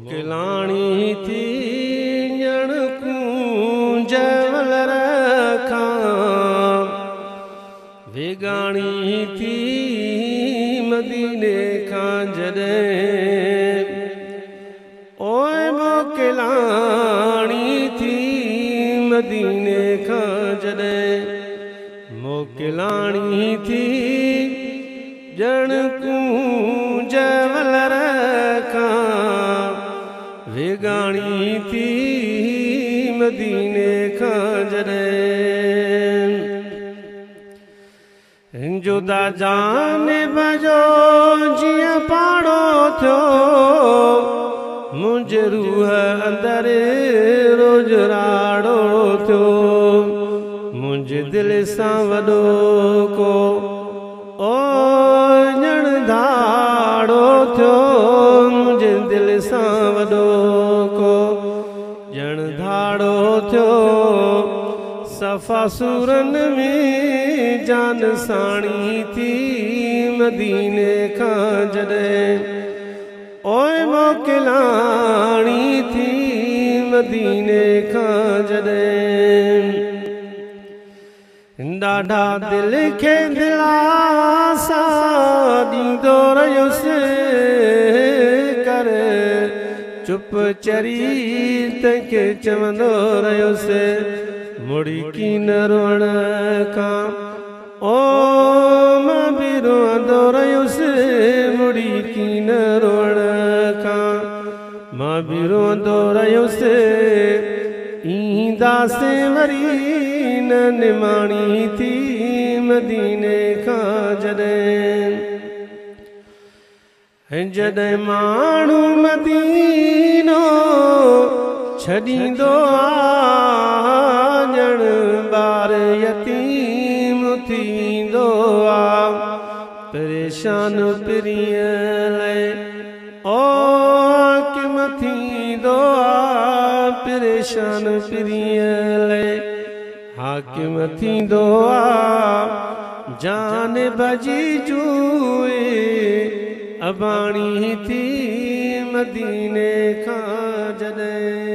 मोकिलाणी थी ॼणकूं जवल रखां वेगाणी थी मदीने खां जॾहिं ओए मोकिलाणी थी मदीने खां जॾहिं मोकिलाणी थी ॼणकूं जवल रखां वेगाणी थी मदीने खां जॾहिं जुदा जानिब जो जीअं पाड़ो थियो मुंहिंजे रूह अंदरि रोज़ राड़ो थियो मुंहिंजे दिलि सां वॾो को ओ ॼण धाड़ो थियो मुंहिंजे दिलि सां वॾो को ॼण धाड़ो थियो सफ़ा सूरनि में जान साणी थी मदीने खां जॾहिं ओए मोकिलाणी थी मदीने खां जॾहिं ॾाढा दिल खे दिलासा ॾींदो रहियुसि कर चुप चरी तंहिंखे चवंदो रहियुसि मुड़ी की न रोअण खां ओ मां बि रोअंदो रहियुसि मुड़ी की न रोअण खां मां बि रोअंदो रहियुसि ईंदासीं वरी न निमाणी थी मदीने खां जॾहिं जॾहिं माण्हू मदीनो छॾींदो ॼण ॿार यतीम थींदो परेशान पिरीअ लाइ ओ किम थींदो परेशान पिरीअ लाइ हाकिम थींदो जान भॼी जुए अबाणी थी मदीने खां जॾहिं